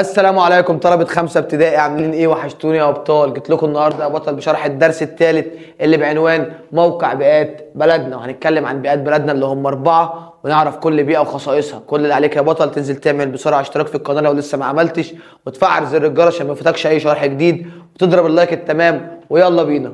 السلام عليكم طلبة 5 ابتدائي، عاملين ايه؟ وحشتوني يا ابطال. جيت لكم النهارده يا بطل بشرح الدرس الثالث اللي بعنوان موقع بيئات بلدنا، وهنتكلم عن بيئات بلدنا اللي هم 4 ونعرف كل بيئة وخصائصها. كل اللي عليك يا بطل تنزل تعمل بسرعة اشتراك في القناة لو لسه ما عملتش، وتفعل زر الجرس عشان ما يفوتكش اي شرح جديد، وتضرب اللايك التمام، ويلا بينا.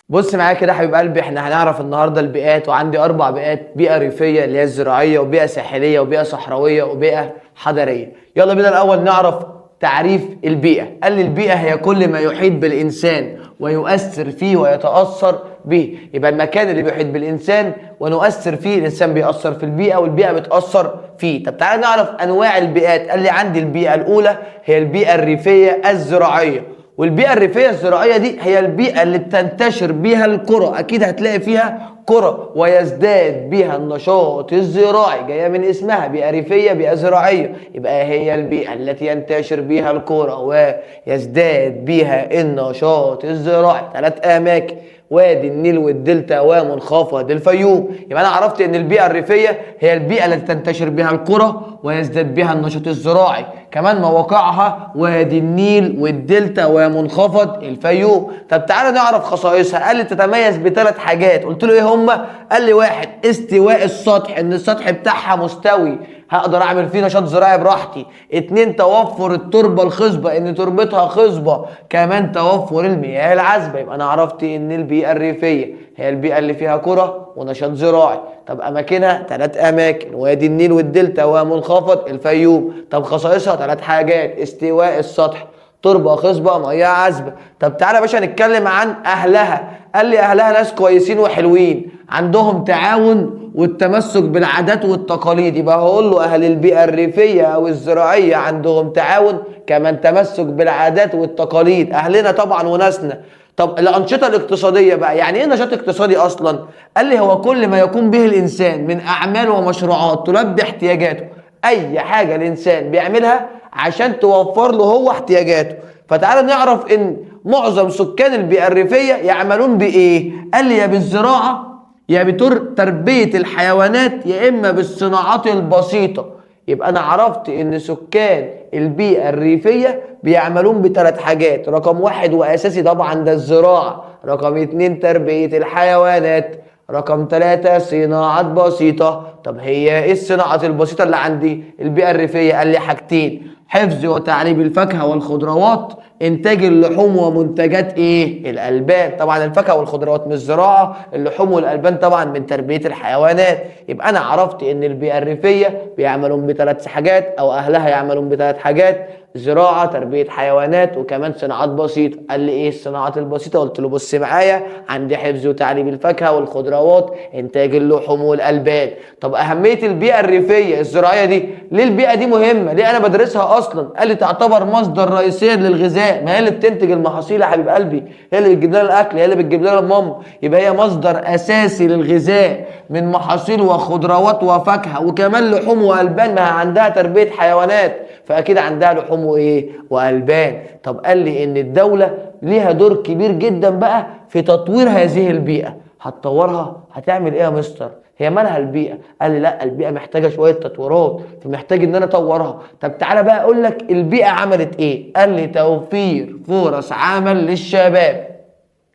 بص معايا كده يا حبيب قلبي، احنا هنعرف النهارده البيئات، وعندي 4 بيئات: بيئة ريفية اللي هي الزراعية، وبيئة ساحلية، وبيئة صحراوية، وبيئة حضرية. يلا بينا الأول نعرف تعريف البيئة. قال لي البيئة هي كل ما يحيط بالإنسان ويؤثر فيه ويتأثر به. يبقى المكان اللي بيحيط بالإنسان ونؤثر فيه، الإنسان بيأثر في البيئة والبيئة بتأثر فيه. طب تعالى نعرف أنواع البيئات. قال لي عندي البيئة الأولى هي البيئة الريفية الزراعية، والبيئة الريفية الزراعية دي هي البيئة اللي بتنتشر بيها القرى، أكيد هتلاقي فيها قرى، ويزداد بها النشاط الزراعي، جاية من اسمها بيئة ريفية بيئة زراعية. يبقى هي البيئة التي ينتشر بها القرى ويزداد بها النشاط الزراعي. 3 أماكن: وادي النيل والدلتا ومنخفض الفيوم. يبقى انا عرفت ان البيئه الريفيه هي البيئه التي تنتشر بها القرى ويزداد بها النشاط الزراعي. كمان مواقعها وادي النيل والدلتا ومنخفض الفيوم. طب تعالى نعرف خصائصها. قال لي تتميز ب3 حاجات. قلت له ايه هما؟ قال لي 1 استواء السطح، ان السطح بتاعها مستوي، هقدر اعمل فيه نشاط زراعي براحتي. 2 توفر التربه الخصبه، ان تربتها خصبه. كمان توفر المياه العذبه. يبقى انا عرفت ان البيئه الريفيه هي البيئه اللي فيها قرى ونشاط زراعي. طب اماكنها 3 اماكن: وادي النيل والدلتا ومنخفض الفيوم. طب خصائصها 3 حاجات: استواء السطح، تربه خصبه، مياه عذبه. طب تعالى يا باشا نتكلم عن اهلها. قال لي اهلها ناس كويسين وحلوين، عندهم تعاون والتمسك بالعادات والتقاليد. يبقى هقول له اهل البيئه الريفيه او الزراعيه عندهم تعاون، كمان تمسك بالعادات والتقاليد، اهلنا طبعا وناسنا. طب الانشطه الاقتصاديه بقى، يعني ايه نشاط اقتصادي اصلا؟ قال لي هو كل ما يقوم به الانسان من اعمال ومشروعات تلبي احتياجاته، اي حاجه الانسان بيعملها عشان توفر له هو احتياجاته. فتعال نعرف ان معظم سكان البيئه الريفيه يعملون بايه. قال لي يا بالزراعه، يا بتربيه الحيوانات، يا اما بالصناعات البسيطه. يبقى انا عرفت ان سكان البيئه الريفيه بيعملون ب3 حاجات: رقم 1 واساسي طبعا ده الزراعه، رقم 2 تربيه الحيوانات، رقم 3 صناعات بسيطه. طب هي ايه الصناعات البسيطه اللي عندي البيئه الريفيه؟ قال لي حاجتين: حفظ وتعليب الفاكهه والخضروات، انتاج اللحوم ومنتجات ايه؟ الالبان. طبعا الفاكهه والخضروات من الزراعه، اللحوم والالبان طبعا من تربيه الحيوانات. يبقى انا عرفت ان البيئه الريفيه بيعملون ب3 حاجات، او اهلها يعملون ب3 حاجات: زراعه، تربيه حيوانات، وكمان صناعات بسيطه. قال لي ايه الصناعات البسيطه؟ قلت له بص معايا، عندي حفظ وتعليب الفاكهه والخضروات، انتاج اللحوم والالبان. طب اهميه البيئه الريفيه الزراعيه دي، ليه البيئه دي مهمه؟ ليه انا بدرسها اصلا؟ قال لي تعتبر مصدر رئيسي للغذاء، ما هي اللي بتنتج المحاصيل يا حبيب قلبي، هي اللي بتجيب لنا الاكل، هي اللي بتجيب لنا ماما. يبقى هي مصدر اساسي للغذاء من محاصيل وخضروات وفاكهه، وكمان لحوم والبان، ما عندها تربيه حيوانات، فاكيد عندها لحوم وايه؟ والبان. طب قال لي ان الدوله ليها دور كبير جدا بقى في تطوير هذه البيئه. هتطورها؟ هتعمل ايه يا مستر؟ هي مالها البيئه؟ قال لي لا، البيئه محتاجه شويه تطويرات، فمحتاج ان انا اطورها. طب تعالى بقى اقول لك البيئه عملت ايه. قال لي توفير فرص عمل للشباب.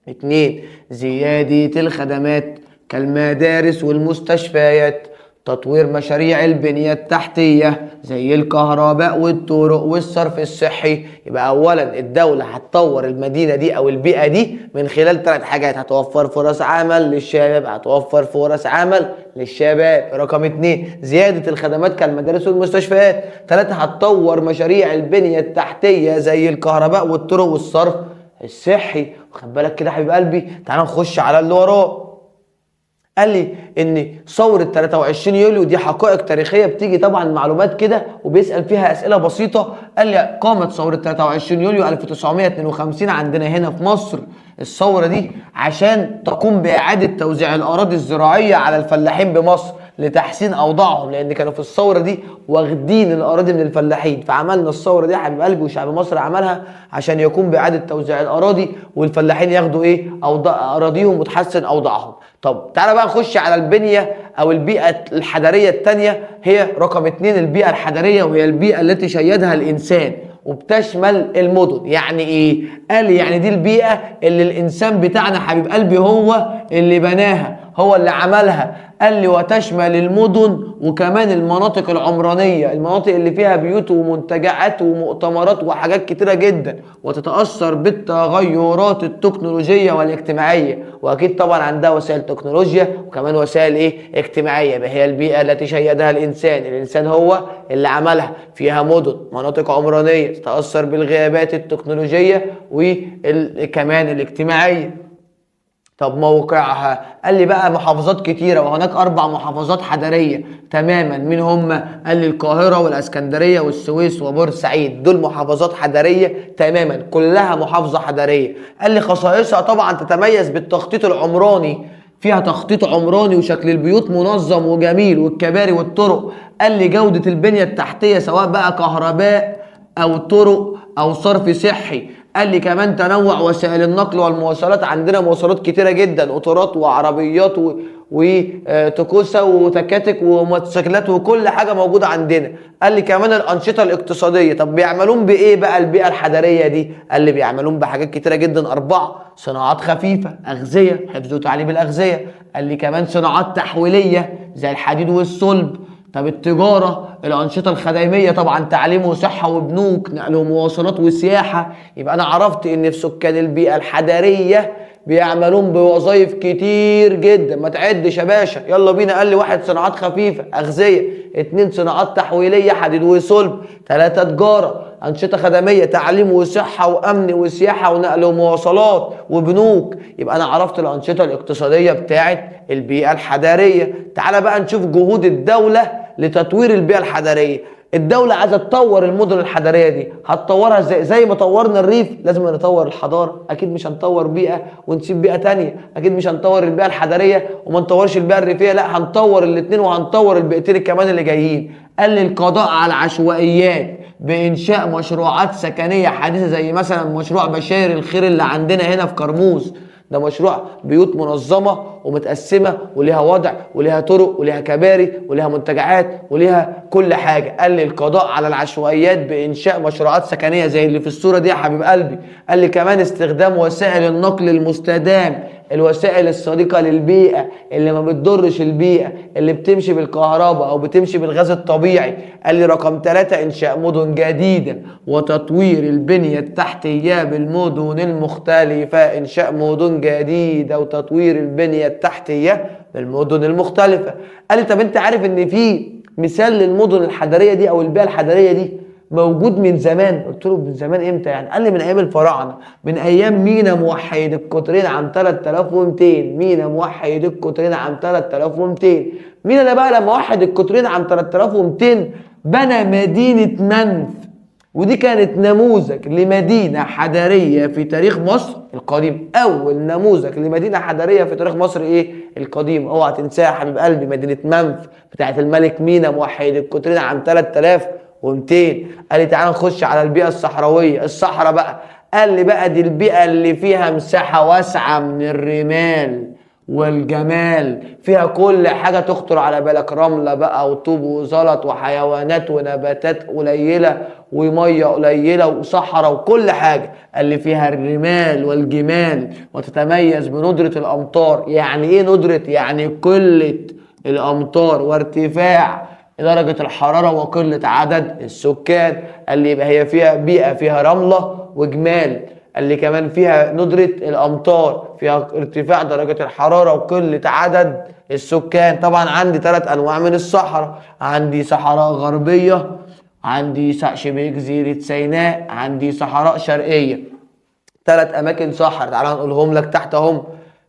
2 زياده الخدمات كالمدارس والمستشفيات، تطوير مشاريع البنية التحتية زي الكهرباء والطرق والصرف الصحي. يبقى أولا الدولة هتطور المدينة دي أو البيئة دي من خلال 3 حاجات: هتوفر فرص عمل للشباب، هتوفر فرص عمل للشباب. رقم 2 زيادة الخدمات كالمدارس والمستشفيات. 3 هتطور مشاريع البنية التحتية زي الكهرباء والطرق والصرف الصحي. خد بالك كده يا حبيب قلبي، تعال نخش على اللي وراه. قال لي ان ثوره 23 يوليو دي حقائق تاريخيه، بتيجي طبعا معلومات كده وبيسال فيها اسئله بسيطه. قال لي قامت ثوره 23 يوليو 1952 عندنا هنا في مصر. الثوره دي عشان تقوم باعاده توزيع الاراضي الزراعيه على الفلاحين بمصر، لتحسين اوضاعهم، لان كانوا في الثوره دي واخدين الاراضي من الفلاحين. فعملنا الثوره دي يا حبيب قلبي، وشعب مصر عملها عشان يقوم باعاده توزيع الاراضي، والفلاحين ياخدوا ايه اراضيهم وتحسن اوضاعهم. طب تعالى بقى نخش على البنيه او البيئه الحضريه الثانيه، هي رقم 2 البيئه الحضريه، وهي البيئه التي شيدها الانسان وبتشمل المدن. يعني ايه؟ قال يعني دي البيئه اللي الانسان بتاعنا حبيب قلبي هو اللي بناها، هو اللي عملها. قال لي وتشمل المدن وكمان المناطق العمرانيه، المناطق اللي فيها بيوت ومنتجعات ومؤتمرات وحاجات كتيره جدا، وتتاثر بالتغيرات التكنولوجيه والاجتماعيه، واكيد طبعا عندها وسائل تكنولوجيا وكمان وسائل ايه اجتماعيه. هي البيئه التي شيدها الانسان، الانسان هو اللي عملها. فيها مدن، مناطق عمرانيه تتاثر بالغيابات التكنولوجيه وكمان الاجتماعيه. طب موقعها؟ قال لي بقى محافظات كتيرة، وهناك 4 محافظات حضرية تماما. مين هم؟ قال لي القاهرة والاسكندرية والسويس وبورسعيد، دول محافظات حضرية تماما، كلها محافظة حضرية. قال لي خصائصها طبعا تتميز بالتخطيط العمراني، فيها تخطيط عمراني وشكل البيوت منظم وجميل، والكباري والطرق. قال لي جودة البنية التحتية سواء بقى كهرباء او طرق او صرف صحي. قال لي كمان تنوع وسائل النقل والمواصلات، عندنا مواصلات كتيره جدا، قطارات وعربيات وتكوسه وتكاتك وموتوسيكلات وكل حاجه موجوده عندنا. قال لي كمان الانشطه الاقتصاديه. طب بيعملون بايه بقى البيئه الحضريه دي؟ قال لي بيعملون بحاجات كتيره جدا 4: صناعات خفيفه، اغذيه، حفظ وتعليم الاغذيه. قال لي كمان صناعات تحويليه زي الحديد والصلب. طب التجارة، الأنشطة الخدمية طبعا، تعليم وصحة وبنوك، نقل ومواصلات وسياحة. يبقى أنا عرفت إن في سكان البيئة الحضرية بيعملون بوظائف كتير جدا، ما تعدش يا باشا. يلا بينا. قال لي 1 صناعات خفيفة أغذية، 2 صناعات تحويلية حديد وصلب، 3 تجارة، أنشطة خدمية، تعليم وصحة وأمن وسياحة ونقل ومواصلات وبنوك. يبقى أنا عرفت الأنشطة الاقتصادية بتاعت البيئة الحضرية. تعال بقى نشوف جهود الدولة لتطوير البيئة الحضرية. الدولة عايزة تطور المدن الحضرية دي، هتطورها ازاي؟ زي ما طورنا الريف لازم نطور الحضارة. أكيد مش هنطور بيئة ونسيب بيئة تانية، أكيد مش هنطور البيئة الحضرية وما نطورش البيئة الريفية، لا هنطور الاتنين وهنطور البيئتين كمان اللي جايين. قال لي القضاء على العشوائيات بإنشاء مشروعات سكنية حديثة، زي مثلا مشروع بشاير الخير اللي عندنا هنا في كرموز. ده مشروع بيوت منظمة ومتقسمة وليها وضع وليها طرق وليها كباري وليها منتجعات وليها كل حاجة. قال لي القضاء على العشوائيات بإنشاء مشروعات سكنية زي اللي في الصورة دي يا حبيب قلبي. قال لي كمان استخدام وسائل النقل المستدام، الوسائل الصديقة للبيئة اللي ما بتضرش البيئة، اللي بتمشي بالكهرباء أو بتمشي بالغاز الطبيعي. قال لي رقم 3 إنشاء مدن جديدة وتطوير البنية التحتية بالمدن المختلفة. إنشاء مدن جديدة وتطوير البنية التحتية بالمدن المختلفة. قال لي طب أنت عارف إن في مثال للمدن الحضرية دي أو البيئة الحضرية دي موجود من زمان؟ قلت له من زمان امتى يعني؟ قال لي من ايام الفراعنه، من ايام مينا موحد القطرين عام 3200. مينا موحد القطرين عام 3200. مينا ده بقى لما وحد القطرين عام 3200 بنى مدينه منف، ودي كانت نموذج لمدينه حضاريه في تاريخ مصر القديم. اول نموذج لمدينه حضاريه في تاريخ مصر ايه؟ القديم. اوعى تنساها يا حبيب قلبي، مدينه منف بتاعت الملك مينا موحد القطرين عام 3200. قال لي تعال نخش على البيئة الصحراوية، الصحراء بقى. قال لي بقى دي البيئة اللي فيها مساحة واسعة من الرمال والجمال، فيها كل حاجة تخطر على بالك، رملة بقى وطوب وزلط وحيوانات ونباتات قليلة ومية قليلة وصحراء وكل حاجة. قال لي فيها الرمال والجمال وتتميز بندرة الأمطار. يعني إيه ندرة؟ يعني قلة الأمطار وارتفاع درجة الحرارة وقلة عدد السكان. قال لي يبقى هي فيها بيئة فيها رملة وجمال. قال لي كمان فيها ندرة الأمطار، فيها ارتفاع درجة الحرارة وقلة عدد السكان. طبعا عندي 3 أنواع من الصحراء، عندي صحراء غربية، عندي شبه جزيرة سيناء، عندي صحراء شرقية. 3 أماكن صحراء، تعالى نقولهم لك تحت اهم.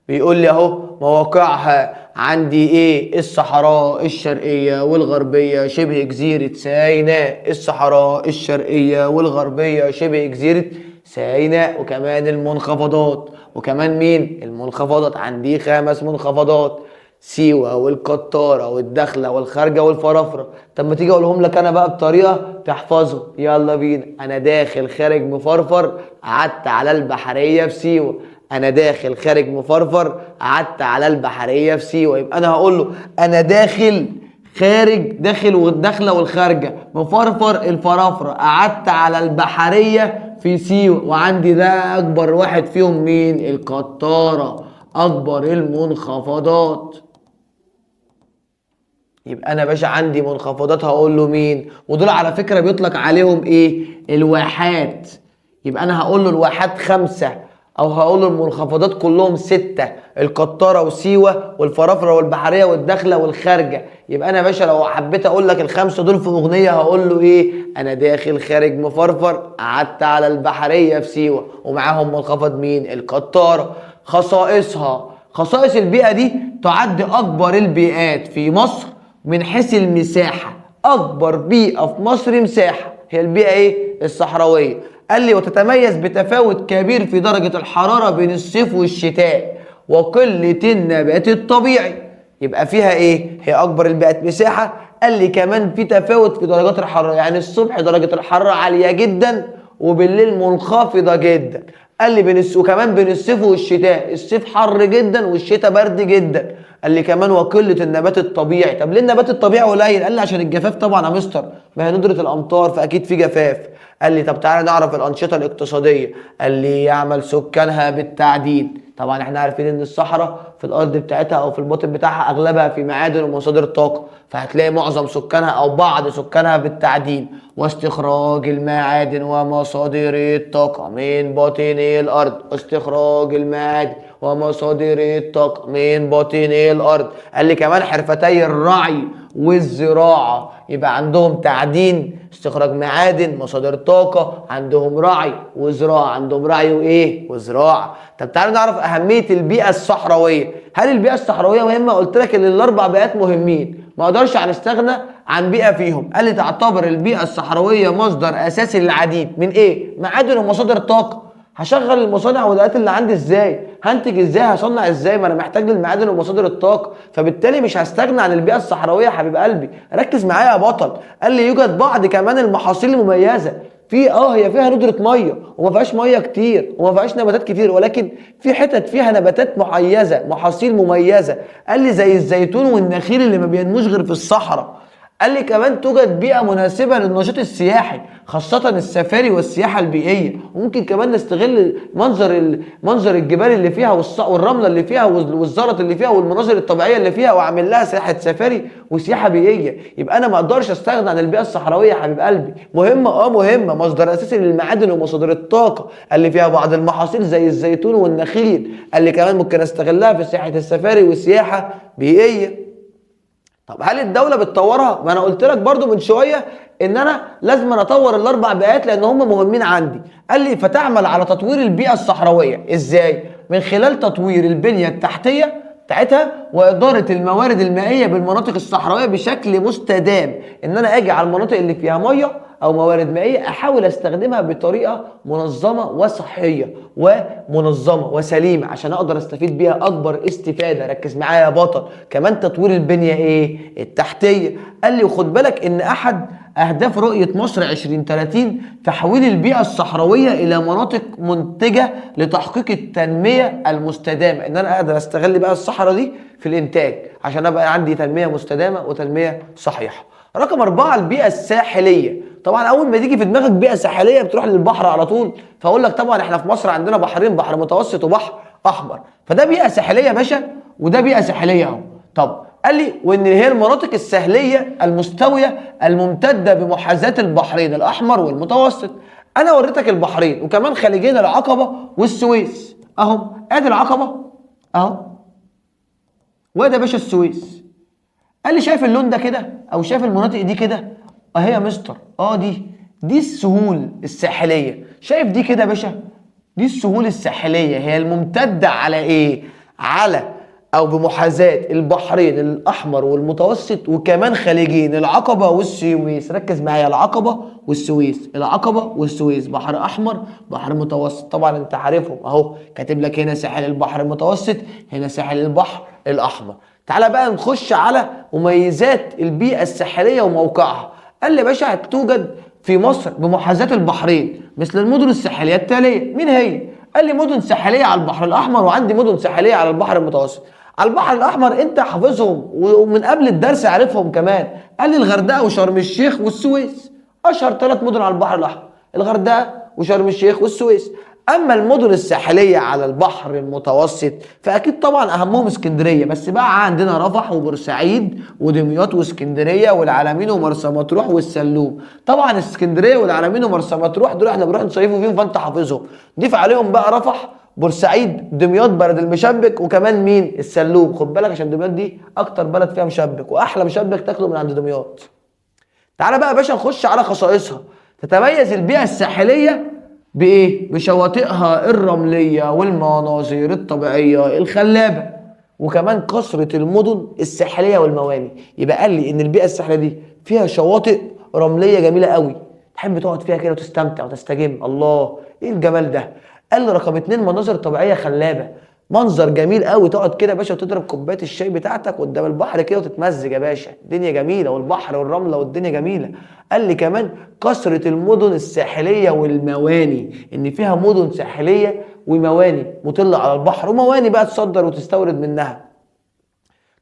بيقول لي اهو مواقعها. عندي ايه؟ الصحراء الشرقية والغربية شبه جزيرة سيناء، الصحراء الشرقية والغربية شبه جزيرة سيناء. وكمان المنخفضات، وكمان مين؟ المنخفضات. عندي 5 منخفضات. سيوة والقطارة والداخلة والخارجة والفرافرة. طب ما تيجي اقولهم لك انا بقى بطريقة تحفظهم، يلا بينا. انا داخل خارج مفرفر، قعدت على البحرية في سيوة. انا داخل خارج مفرفر، قعدت على البحرية في سيوة. يبقى انا هقول له انا داخل خارج، داخل والداخلة والخارجة، مفرفر الفرافرة، قعدت على البحرية في سيوة. وعندي ده اكبر واحد فيهم مين؟ القطارة، اكبر المنخفضات. يبقى انا باشا عندي منخفضات هقول له مين؟ ودول على فكره بيطلق عليهم ايه؟ الواحات. يبقى انا هقول له الواحات 5، او هقول له المنخفضات كلهم 6، القطاره وسيوه والفرافره والبحريه والداخله والخارجه. يبقى انا باشا لو حبيت اقول لك ال5 دول في اغنيه هقول له ايه؟ انا داخل خارج مفرفر، قعدت على البحريه في سيوه، ومعاهم منخفض مين؟ القطاره. خصائصها، خصائص البيئه دي تعد اكبر البيئات في مصر من حيث المساحة. أكبر بيئة في مصر مساحة هي البيئة إيه؟ الصحراوية. قال لي وتتميز بتفاوت كبير في درجة الحرارة بين الصيف والشتاء وقلة النبات الطبيعي. يبقى فيها إيه؟ هي أكبر البيئات مساحة. قال لي كمان في تفاوت في درجات الحرارة، يعني الصبح درجة الحرارة عالية جدا وبالليل منخفضة جدا. قال لي وكمان بين الصيف والشتاء، الصيف حر جدا والشتاء برد جدا. قال لي كمان وقله النبات الطبيعي. طب ليه النبات الطبيعي قليل؟ قال لي عشان الجفاف طبعا يا مستر، ما هي ندره الامطار فاكيد في جفاف. قال لي طب تعالى نعرف الانشطه الاقتصاديه. قال لي يعمل سكانها بالتعدين. طبعا احنا عارفين ان الصحراء في الارض بتاعتها او في الباطن بتاعها اغلبها في معادن ومصادر طاقه، فهتلاقي معظم سكانها او بعض سكانها بالتعدين. واستخراج المعادن ومصادر الطاقه من باطن الارض، استخراج المعادن ومصادر الطاقه من باطن الارض. قال لي كمان حرفتي الرعي والزراعه، يبقى عندهم تعدين، استخراج معادن، مصادر طاقه، عندهم رعي وزراعه، عندهم رعي وايه؟ وزراعه. طب تعالوا نعرف اهميه البيئه الصحراويه. هل البيئه الصحراويه مهمه؟ قلت لك ان ال4 بيئات مهمين، ما اقدرش هنستغنى عن بيئه فيهم. قال لي تعتبر البيئه الصحراويه مصدر اساسي للعديد من ايه؟ معادن ومصادر طاقه. هشغل المصانع والآلات اللي عندي ازاي؟ هنتج ازاي؟ هصنع ازاي؟ ما انا محتاج للمعادن ومصادر الطاقه، فبالتالي مش هستغنى عن البيئه الصحراويه يا حبيب قلبي. ركز معايا يا بطل. قال لي يوجد بعض كمان المحاصيل المميزه في هي فيها ندره ميه وما فيهاش ميه كتير وما فيهاش نباتات كتير، ولكن في حتت فيها نباتات مميزه، محاصيل مميزه. قال لي زي الزيتون والنخيل اللي ما بينموش غير في الصحراء. قال لي كمان توجد بيئة مناسبة للنشاط السياحي، خاصة السفاري والسياحة البيئية. وممكن كمان نستغل منظر الجبال اللي فيها والرملة اللي فيها والزلط اللي فيها والمناظر الطبيعية اللي فيها واعمل لها سياحة سفاري وسياحة بيئية. يبقى أنا ما أقدرش أستغنى عن البيئة الصحراوية يا حبيب قلبي. مهمة مهمة، مصدر أساسي للمعادن ومصادر الطاقة. قال لي فيها بعض المحاصيل زي الزيتون والنخيل. قال لي كمان ممكن أستغلها في سياحة السفاري وسياحة بيئية. طب هل الدولة بتطورها؟ ما انا قلت لك برضو من شوية ان انا لازم اطور ال4 بيئات لان هم مهمين عندي. قال لي فتعمل على تطوير البيئة الصحراوية ازاي؟ من خلال تطوير البنية التحتية بتاعتها وإدارة الموارد المائية بالمناطق الصحراوية بشكل مستدام. ان انا اجي على المناطق اللي فيها مية او موارد مائية احاول استخدمها بطريقة منظمة وصحية ومنظمة وسليمة عشان اقدر استفيد بيها اكبر استفادة. ركز معايا يا بطل. كمان تطوير البنية ايه؟ التحتية. قال لي وخد بالك ان احد اهداف رؤية مصر 2030 تحويل البيئة الصحراوية الى مناطق منتجة لتحقيق التنمية المستدامة. ان انا اقدر استغل بقى الصحراء دي في الانتاج عشان ابقى عندي تنمية مستدامة وتنمية صحيحة. رقم 4 البيئة الساحلية. طبعا اول ما تيجي في دماغك بيئة ساحلية بتروح للبحر على طول، فاقول لك طبعا احنا في مصر عندنا بحرين، بحر متوسط وبحر احمر، فده بيئة ساحلية يا باشا وده بيئة ساحلية اهو. طب قال لي وان هي المناطق الساحلية المستوية الممتدة بمحاذاة البحرين الاحمر والمتوسط. انا وريتك البحرين وكمان خليجين العقبة والسويس اهو. ادي العقبة اهو وادي يا باشا السويس. قال لي شايف اللون ده كده او شايف المناطق دي كده اهي يا مستر؟ دي السهول الساحليه. شايف دي كده يا باشا؟ دي السهول الساحليه هي الممتده على ايه؟ على او بمحاذاه البحرين الاحمر والمتوسط وكمان خليجين العقبه والسويس. ركز معايا، العقبه والسويس، العقبه والسويس، بحر احمر بحر متوسط. طبعا انت عارفهم اهو، كاتب لك هنا ساحل البحر المتوسط، هنا ساحل البحر الاحمر. تعالى بقى نخش على مميزات البيئة الساحلية وموقعها. قال لي يا باشا هتوجد في مصر بمحاذاة البحرين مثل المدن الساحلية التالية. مين هي؟ قال لي مدن ساحلية على البحر الأحمر، وعندي مدن ساحلية على البحر المتوسط. على البحر الأحمر أنت حافظهم ومن قبل الدرس عارفهم كمان. قال لي الغردقة وشرم الشيخ والسويس أشهر 3 مدن على البحر الأحمر، الغردقة وشرم الشيخ والسويس. اما المدن الساحليه على البحر المتوسط فاكيد طبعا اهمهم اسكندريه، بس بقى عندنا رفح وبورسعيد ودمياط واسكندريه والعلمين ومرسى مطروح والسلوم. طبعا اسكندريه والعلمين ومرسى مطروح دول احنا بنروح نصيفوا فيهم فانت حافظهم. ضيف عليهم بقى رفح، بورسعيد، دمياط بلد المشبك، وكمان مين؟ السلوم. خد بالك عشان دمياط دي اكتر بلد فيها مشبك، واحلى مشبك تاكله من عند دمياط. تعالى بقى يا باشا نخش على خصائصها. تتميز البيئه الساحليه بايه؟ بشواطئها الرمليه والمناظر الطبيعيه الخلابه، وكمان كثره المدن الساحليه والمواني. يبقى قال لي ان البيئه الساحليه دي فيها شواطئ رمليه جميله قوي، تحب تقعد فيها كده وتستمتع وتستجم. الله ايه الجمال ده. قال لي رقم 2 مناظر طبيعيه خلابه، منظر جميل قوي تقعد كده يا باشا وتضرب كوبايه الشاي بتاعتك قدام البحر كده وتتمزج يا باشا، الدنيا جميله والبحر والرمله والدنيا جميله. قال لي كمان كثره المدن الساحليه والمواني، ان فيها مدن ساحليه ومواني مطله على البحر، ومواني بقى تصدر وتستورد منها.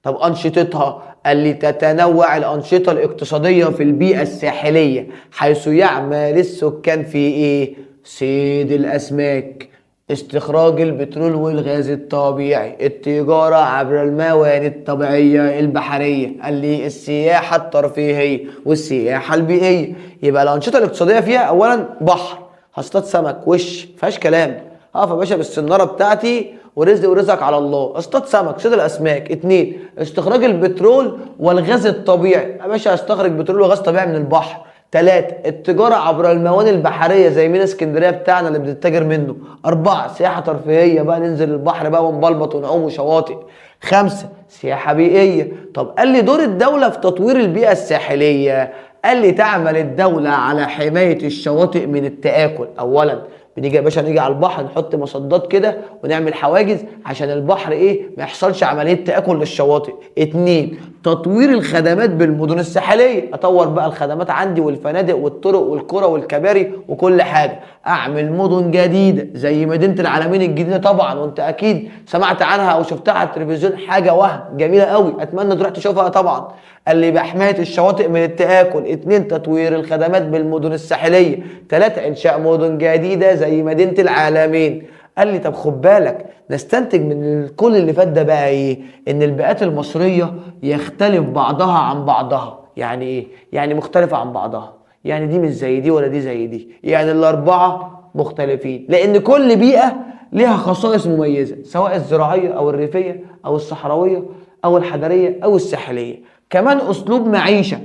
طب أنشطتها؟ قال لي تتنوع الأنشطة الاقتصادية في البيئة الساحلية، حيث يعمل السكان في إيه؟ صيد الأسماك، استخراج البترول والغاز الطبيعي، التجارة عبر الموانئ الطبيعية البحرية. قال لي السياحة الترفيهية والسياحة البيئية. يبقى الأنشطة الاقتصادية فيها أولا بحر، هصطاد سمك وش مفيهاش كلام، هقف يا باشا بالسنارة بتاعتي ورزق ورزقك على الله، اصطاد سمك، صيد الاسماك. 2 استخراج البترول والغاز الطبيعي، يا باشا استخرج بترول وغاز طبيعي من البحر. 3 التجاره عبر الموانئ البحريه زي مينا اسكندريه بتاعنا اللي بنتاجر منه. 4 سياحه ترفيهيه بقى، ننزل البحر بقى ونبلبط ونعوم وشواطئ. 5 سياحه بيئيه. طب قال لي دور الدوله في تطوير البيئه الساحليه. قال لي تعمل الدوله على حمايه الشواطئ من التآكل. اولا بنيجي يا باشا نيجي على البحر نحط مصدات كده ونعمل حواجز عشان البحر ايه ما يحصلش عمليه تآكل للشواطئ. 2 تطوير الخدمات بالمدن الساحليه، اطور بقى الخدمات عندي والفنادق والطرق والقرى والكباري وكل حاجه. اعمل مدن جديده زي مدينه العلمين الجديده طبعا، وانت اكيد سمعت عنها او شفتها على التلفزيون، حاجه وهم جميله قوي، اتمنى تروح تشوفها طبعا. قال لي بحمايه الشواطئ من التآكل. 2 تطوير الخدمات بالمدن الساحليه. 3 انشاء مدن جديده زي مدينه العالمين. قال لي طب خد بالك نستنتج من كل اللي فات ده بقى ايه؟ ان البيئات المصريه يختلف بعضها عن بعضها. يعني ايه؟ يعني مختلفه عن بعضها، يعني دي مش زي دي ولا دي زي دي، يعني الاربعه مختلفين، لان كل بيئه ليها خصائص مميزه، سواء الزراعيه او الريفيه او الصحراويه او الحضريه او الساحليه. كمان اسلوب معيشه،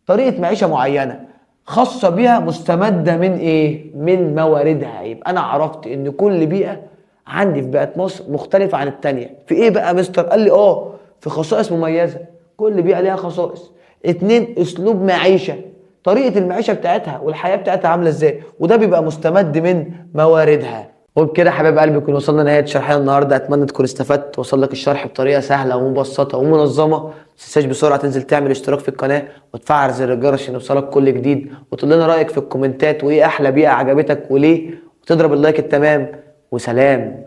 طريقه معيشه معينه خاصه بيها مستمده من ايه؟ من مواردها. يبقى انا عرفت ان كل بيئه عندي في بيئه مصر مختلفه عن الثانيه. في ايه بقى يا مستر؟ قال لي في خصائص مميزه، كل بيئه ليها خصائص. 2 اسلوب معيشه، طريقه المعيشه بتاعتها والحياه بتاعتها عامله ازاي، وده بيبقى مستمد من مواردها. وبكده يا حبايب قلبي نكون وصلنا لنهايه شرحنا النهارده. اتمنى تكون استفدت، وصل لك الشرح بطريقه سهله ومبسطه ومنظمه. ما تنساش بسرعه تنزل تعمل اشتراك في القناه وتفعل زر الجرس عشان يوصلك كل جديد، وتقول لنا رايك في الكومنتات وايه احلى بيئه عجبتك وليه، وتضرب اللايك التمام. وسلام.